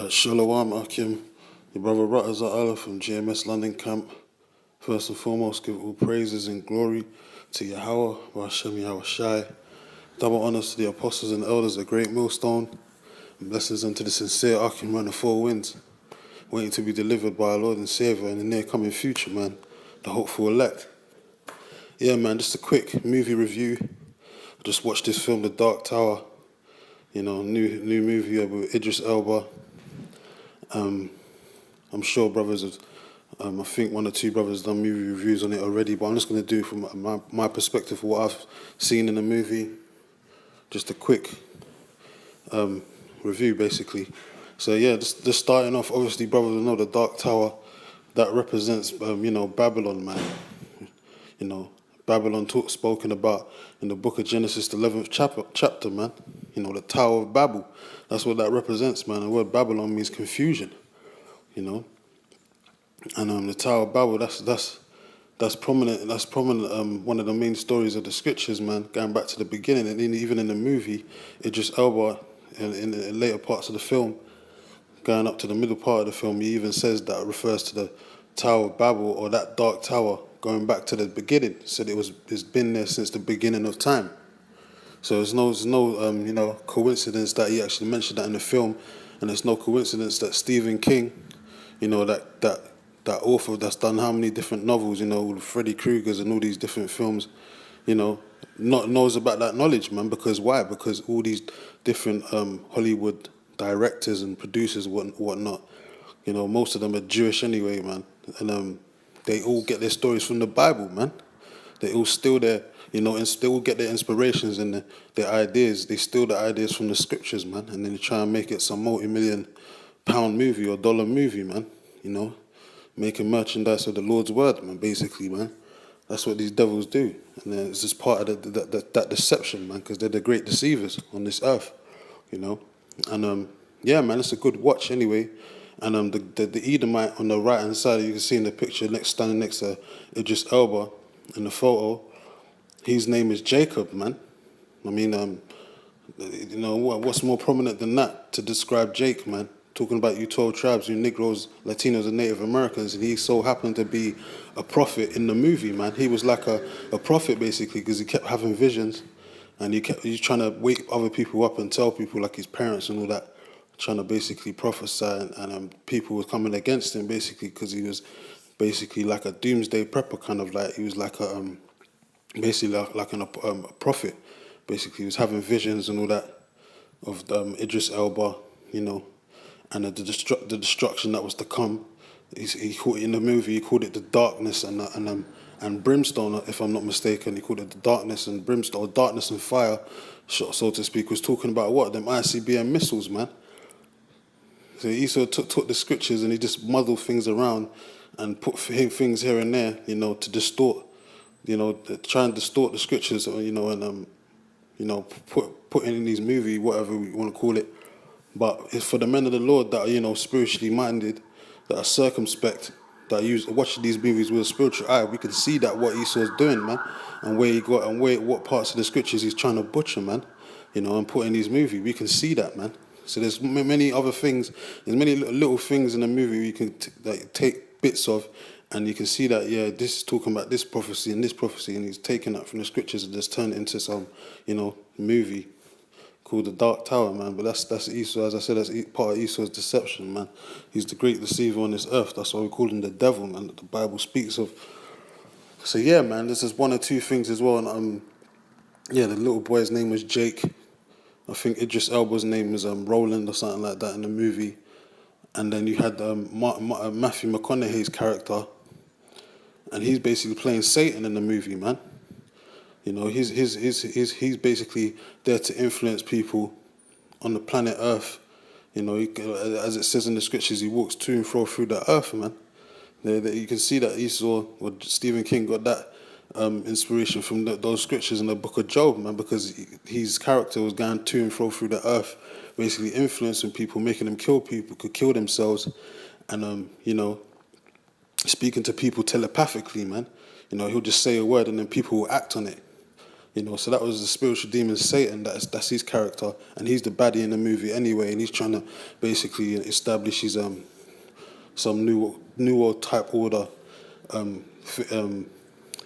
Shalom, Akim. Your brother Rutters Allah from GMS London camp. First and foremost, give all praises and glory to Yahweh, Hashem Yahweh Shai. Double honors to the apostles and elders of GreatMillStone. And blessings unto the sincere Akim man of four winds, waiting to be delivered by our Lord and Savior in the near coming future, man. The hopeful elect. Yeah, man, just a quick movie review. I just watched this film, The Dark Tower. You know, new movie with Idris Elba. I'm sure brothers have, I think one or two brothers done movie reviews on it already, but I'm just going to do from my perspective what I've seen in the movie. Just a quick review, basically. So yeah, just starting off, obviously brothers will know the Dark Tower, that represents, Babylon, man. You know, Babylon spoken about in the book of Genesis, the 11th chapter, man. You know, the Tower of Babel. That's what that represents, man. The word Babylon means confusion, you know. And the Tower of Babel, that's prominent. That's prominent. One of the main stories of the scriptures, man. Going back to the beginning, and even in the movie, Idris Elba, in the later parts of the film, going up to the middle part of the film, he even says that it refers to the Tower of Babel, or that Dark Tower, going back to the beginning. Said it's been there since the beginning of time. So there's no coincidence that he actually mentioned that in the film, and there's no coincidence that Stephen King, you know, that author that's done how many different novels, you know, with Freddy Krueger's and all these different films, you know, knows about that knowledge, man. Because why? Because all these different Hollywood directors and producers and whatnot, you know, most of them are Jewish anyway, man, and they all get their stories from the Bible, man. They all steal their, you know, and still get their inspirations and their ideas. They steal the ideas from the scriptures, man, and then they try and make it some multi-million-pound movie or dollar movie, man. You know, making merchandise of the Lord's word, man. Basically, man, that's what these devils do, and then it's just part of that deception, man, because they're the great deceivers on this earth, you know. And yeah, man, it's a good watch anyway. And the Edomite on the right hand side, you can see in the picture standing next to Idris Elba in the photo. His name is Jacob, man. I mean, you know, what's more prominent than that to describe Jake, man? Talking about you 12 tribes, you Negroes, Latinos, and Native Americans, and he so happened to be a prophet in the movie, man. He was like a prophet, basically, because he kept having visions, and he's trying to wake other people up and tell people, like his parents and all that, trying to basically prophesy, and people were coming against him, basically, because he was basically like a doomsday prepper, kind of like, he was like a... basically like a prophet. Basically, he was having visions and all that of Idris Elba, you know, and the destruction that was to come. He called it, in the movie, he called it the darkness and brimstone, if I'm not mistaken. He called it the darkness and brimstone, or darkness and fire, so to speak. Was talking about what? Them ICBM missiles, man. So he sort of took the scriptures and he just muddled things around and put things here and there, you know, to distort, you know, try and distort the scriptures, you know, and put in these movies, whatever we want to call it. But it's for the men of the Lord that are, you know, spiritually minded, that are circumspect, that watching these movies with a spiritual eye. We can see that what Esau's doing, man, and where he got and what parts of the scriptures he's trying to butcher, man, you know, and put in these movies. We can see that, man. So there's many other things. There's many little things in the movie you can take bits of. And you can see that, yeah, this is talking about this prophecy, and he's taking that from the scriptures and just turned it into some, you know, movie called The Dark Tower, man. But that's Esau, as I said, that's part of Esau's deception, man. He's the great deceiver on this earth. That's why we call him the devil, man, that the Bible speaks of. So, yeah, man, there's just one or two things as well. And, yeah, the little boy's name was Jake. I think Idris Elba's name was Roland or something like that in the movie. And then you had Matthew McConaughey's character, and he's basically playing Satan in the movie, man. You know, he's basically there to influence people on the planet Earth. You know, as it says in the scriptures, he walks to and fro through the earth, man. You can see that Esau, or Stephen King, got that inspiration from those scriptures in the book of Job, man, because his character was going to and fro through the earth, basically influencing people, making them kill people, could kill themselves, and you know, speaking to people telepathically, man. You know, he'll just say a word and then people will act on it. So that was the spiritual demon Satan. That's his character, and he's the baddie in the movie anyway. And he's trying to basically establish his some new world type order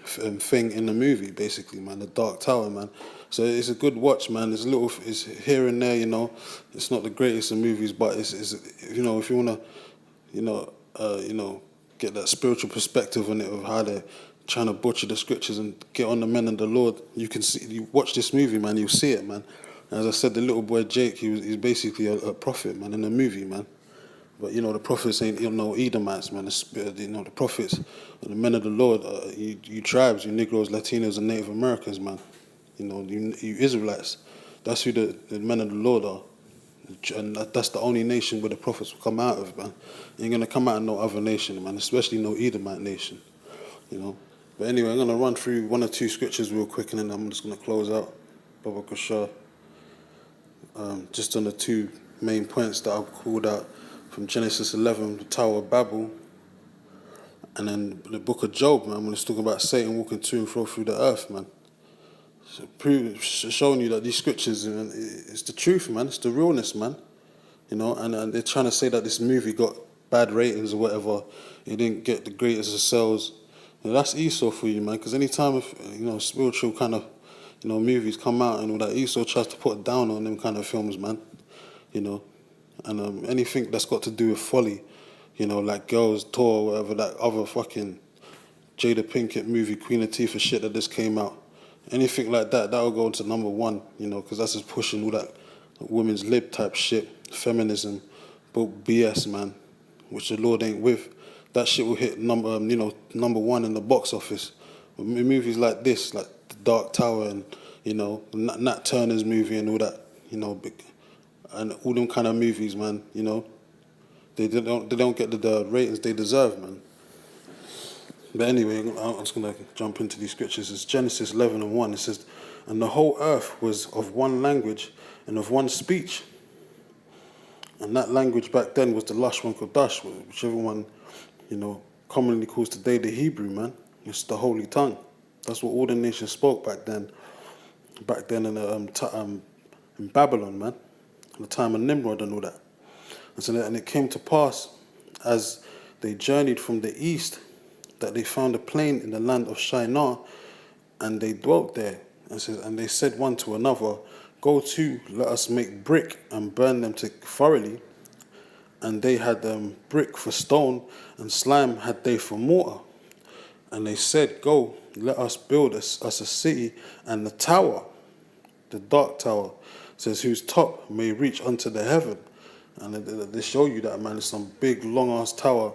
thing in the movie, basically, man. The Dark Tower, man. So it's a good watch, man. It's here and there, It's not the greatest of movies, but it's if you wanna, get that spiritual perspective on it of how they're trying to butcher the scriptures and get on the men of the Lord. You can see, you watch this movie, man. You'll see it, man. As I said, the little boy Jake, he's basically a prophet, man, in the movie, man. But the prophets ain't no Edomites, man. The prophets, the men of the Lord, you tribes, you Negroes, Latinos, and Native Americans, man. You Israelites. That's who the men of the Lord are, and that's the only nation where the prophets will come out of, man. You ain't gonna come out of no other nation, man. Especially no Edomite nation, But anyway, I'm gonna run through one or two scriptures real quick, and then I'm just gonna close out. Baba Kushar. Just on the two main points that I've called out. From Genesis 11, the Tower of Babel, and then the book of Job, man, when it's talking about Satan walking to and fro through the earth, man. So showing you that these scriptures, it's the truth, man. It's the realness, man. And they're trying to say that this movie got bad ratings or whatever. It didn't get the greatest of sales. That's Esau for you, man. Because anytime if spiritual kind of movies come out and all that, Esau tries to put down on them kind of films, man. And anything that's got to do with folly, like Girls Tour or whatever, that other fucking Jada Pinkett movie, Queen Latifah shit that just came out, anything like that will go to number one, because that's just pushing all that women's lib type shit, feminism, but BS, man, which the Lord ain't with. That shit will hit number one in the box office. But movies like this, like The Dark Tower and, Nat Turner's movie and all that, and all them kind of movies, man, they don't get the ratings they deserve, man. But anyway, I'm just going to jump into these scriptures. It's Genesis 11:1. It says, "And the whole earth was of one language and of one speech." And that language back then was the Lashwan Kodash, which everyone, commonly calls today the Hebrew, man. It's the holy tongue. That's what all the nations spoke back then. Back then in Babylon, man. The time of Nimrod and all that. And it came to pass, as they journeyed from the east, that they found a plain in the land of Shinar, and they dwelt there. And they said one to another, "Go to, let us make brick and burn them thoroughly." And they had brick for stone, and slime had they for mortar. And they said, "Go, let us build us a city, and the tower, the dark tower, says, whose top may reach unto the heaven." And they show you that, man. It's some big, long-ass tower.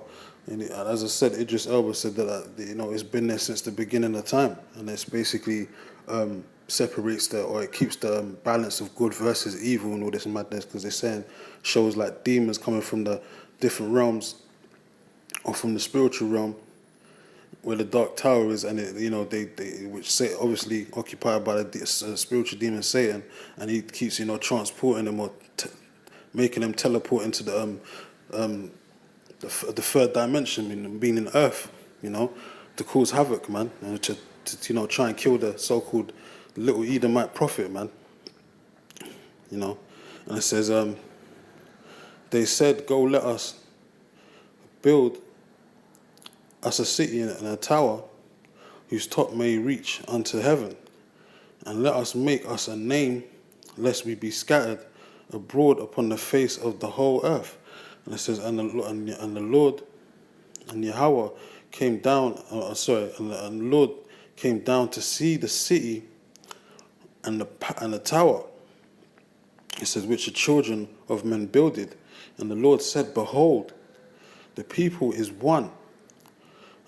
And as I said, Idris Elba said that, it's been there since the beginning of time. And it's basically separates it keeps the balance of good versus evil and all this madness. Because they're saying shows like demons coming from the different realms or from the spiritual realm where the Dark Tower is, and which say obviously occupied by the spiritual demon Satan, and he keeps transporting them or making them teleport into the third dimension, being in Earth, to cause havoc, man, and to try and kill the so-called little Edomite prophet, man, And it says, they said, "Go, let us build us a city and a tower whose top may reach unto heaven, and let us make us a name, lest we be scattered abroad upon the face of the whole earth." And it says, and the Lord and Yahweh came down, and the Lord came down to see the city and the tower. It says, which the children of men builded. And the Lord said, "Behold, the people is one,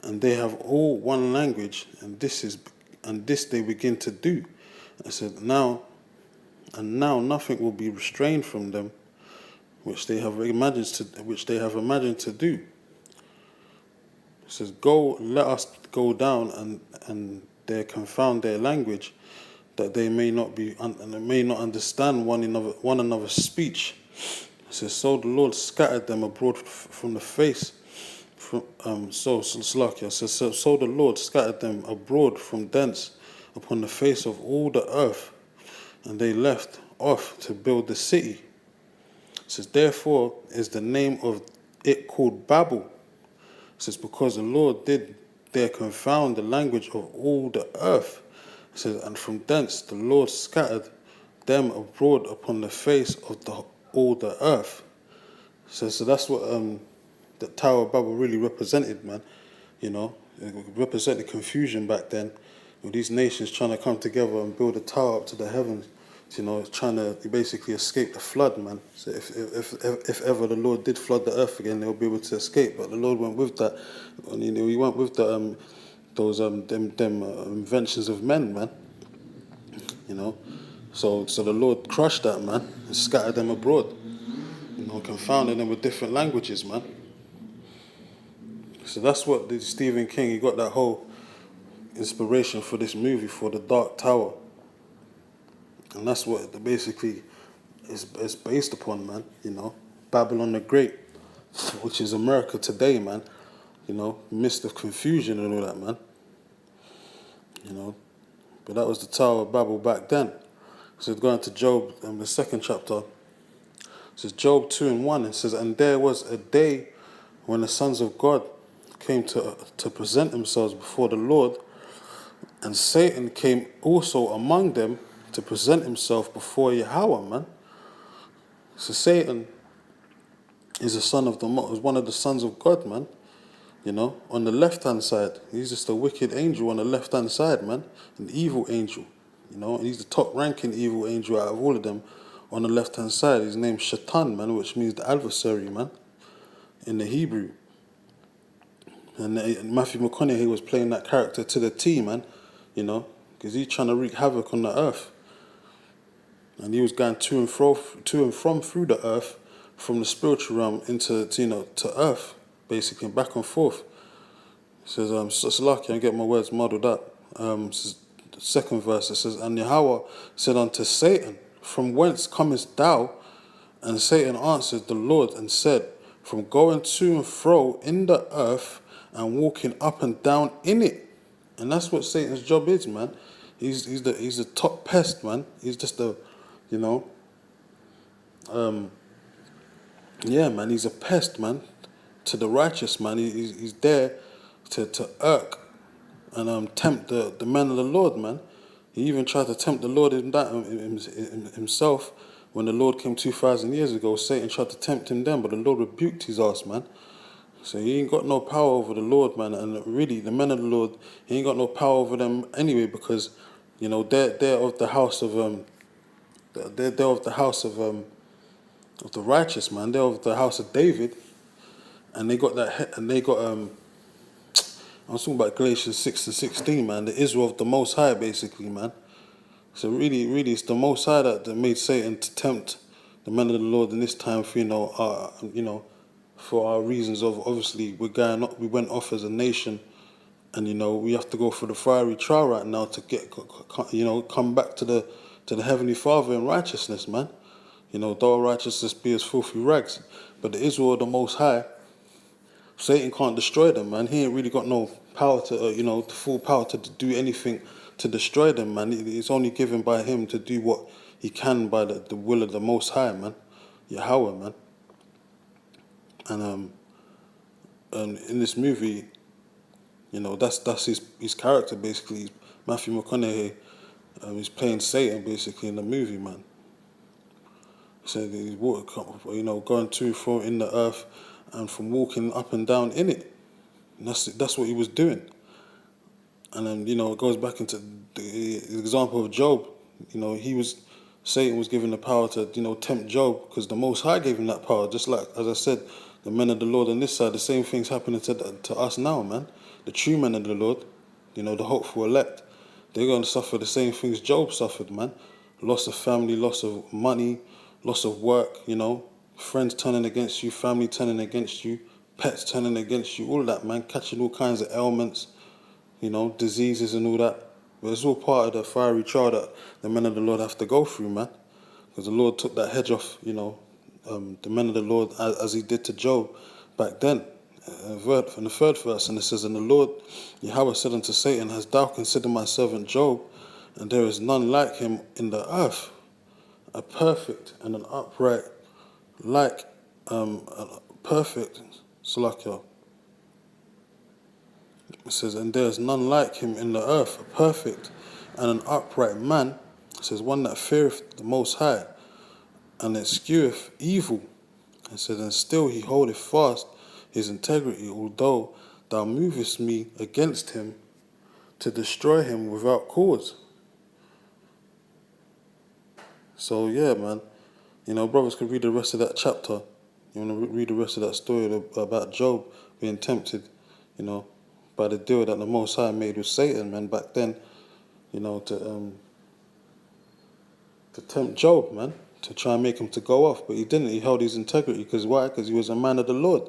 and they have all one language, and this they begin to do." I said, now nothing will be restrained from them, which they have imagined to do. It says, "Go, let us go down and there confound their language, that they may not understand one another's speech." It says, "So the Lord scattered them abroad from the face." So the Lord scattered them abroad from thence, upon the face of all the earth, and they left off to build the city. It says, therefore is the name of it called Babel. It says, because the Lord did there confound the language of all the earth. It says, and from thence the Lord scattered them abroad upon the face of all the earth. So that's what the Tower of Babel really represented, man. You know, it represented confusion back then, with these nations trying to come together and build a tower up to the heavens. You know, trying to basically escape the flood, man. So if ever the Lord did flood the earth again, they'll be able to escape. But the Lord went with that. And, you know, He went with the those inventions of men, man. You know, so the Lord crushed that, man, and scattered them abroad. You know, confounding them with different languages, man. So that's what the Stephen King, he got that whole inspiration for this movie, for The Dark Tower. And that's what it basically is based upon, man. You know, Babylon the Great, which is America today, man. You know, midst of confusion and all that, man. You know, but that was the Tower of Babel back then. So going to Job, the second chapter. It says Job 2:1. It says, and there was a day when the sons of God came to present themselves before the Lord, and Satan came also among them to present himself before Yahweh, man. So Satan is a son of is one of the sons of God, man. You know, on the left-hand side, he's just a wicked angel on the left-hand side, man, an evil angel. You know, and he's the top-ranking evil angel out of all of them on the left-hand side. His name's Shaitan, man, which means the adversary, man, in the Hebrew. And Matthew McConaughey was playing that character to the T, man, you know, because he's trying to wreak havoc on the earth. And he was going to and from through the earth, from the spiritual realm into, you know, to earth, basically, back and forth. It says, it's lucky I get my words muddled up. The second verse, it says, and Yahweh said unto Satan, from whence comest thou? And Satan answered the Lord and said, from going to and fro in the earth and walking up and down in it. And that's what Satan's job is, man. He's the top pest, man. He's just a, you know, yeah, man. He's a pest, man, to the righteous, man. He's there to irk and tempt the men of the Lord, man. He even tried to tempt the Lord himself when the Lord came 2,000 years ago. Satan tried to tempt him then, but the Lord rebuked his ass, man. So he ain't got no power over the Lord, man. And really, the men of the Lord, he ain't got no power over them anyway, because, you know, they're of the house of they're of the house of the righteous, man. They're of the house of David, and they got that. And they got I'm talking about Galatians 6:16, man. The Israel of the Most High, basically, man. So really, it's the Most High that made Satan to tempt the men of the Lord in this time for, for our reasons of, obviously, we went off as a nation, and, you know, we have to go through the fiery trial right now to get, you know, come back to the Heavenly Father in righteousness, man. You know, though righteousness be as filthy rags, but the Israel of the Most High, Satan can't destroy them, man. He ain't really got no power to, the full power to do anything to destroy them, man. It's only given by him to do what he can by the will of the Most High, man. Yahweh, man. And in this movie, you know, that's his character, basically. Matthew McConaughey, he's playing Satan, basically, in the movie, man. So he's going to and fro in the earth, and from walking up and down in it. And that's what he was doing. And then, you know, it goes back into the example of Job. You know, Satan was given the power to, you know, tempt Job, because the Most High gave him that power. Just like, as I said, the men of the Lord on this side, the same thing's happening to us now, man. The true men of the Lord, you know, the hopeful elect, they're going to suffer the same things Job suffered, man. Loss of family, loss of money, loss of work, you know, friends turning against you, family turning against you, pets turning against you, all that, man, catching all kinds of ailments, you know, diseases and all that. But it's all part of the fiery trial that the men of the Lord have to go through, man. Because the Lord took that hedge off, you know, the men of the Lord, as he did to Job back then. In the third verse, and it says, and the Lord, Yahweh, said unto Satan, hast thou considered my servant Job, and there is none like him in the earth, a perfect and an upright, like a perfect Salakia. It says, and there is none like him in the earth, a perfect and an upright man. It says, one that feareth the Most High, and escheweth evil. It says, and still he holdeth fast his integrity, although thou movest me against him to destroy him without cause. So yeah, man, brothers could read the rest of that chapter. You want to read the rest of that story about Job being tempted, by the deal that the Most High made with Satan, man, back then, to tempt Job, man, to try and make him to go off. But he didn't. He held his integrity. Because why? Because he was a man of the Lord.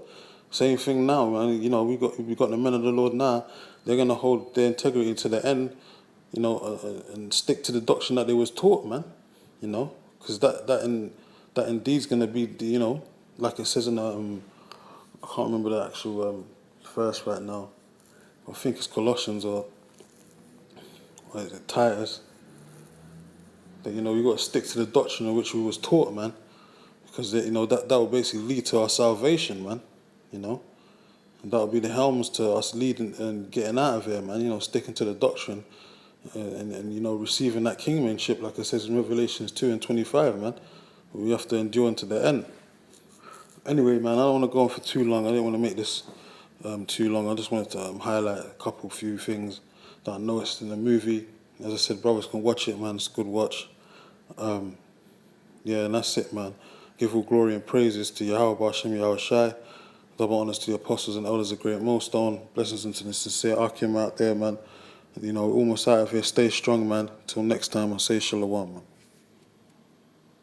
Same thing now, man. We got the men of the Lord now. They're going to hold their integrity to the end, and stick to the doctrine that they was taught, man. Because that indeed is going to be, like it says in I can't remember the actual verse right now. I think it's Colossians or what is it, Titus. That we got to stick to the doctrine of which we was taught, man, because that will basically lead to our salvation, man. And that will be the helms to us leading and getting out of here, man. Sticking to the doctrine and receiving that kingmanship, like it says in Revelations 2:25, man. We have to endure unto the end. Anyway, man, I don't want to go on for too long. I didn't want to make this too long. I just wanted to highlight a few things that I noticed in the movie. As I said, brothers can watch it, man. It's a good watch. And that's it, man. Give all glory and praises to Yahweh B'Hashem Yahweh Shai. Double honors to the apostles and elders of GreatMillStone. Blessings unto the sincere Akim out there, man. Almost out of here. Stay strong, man. Till next time, I say shalom, man.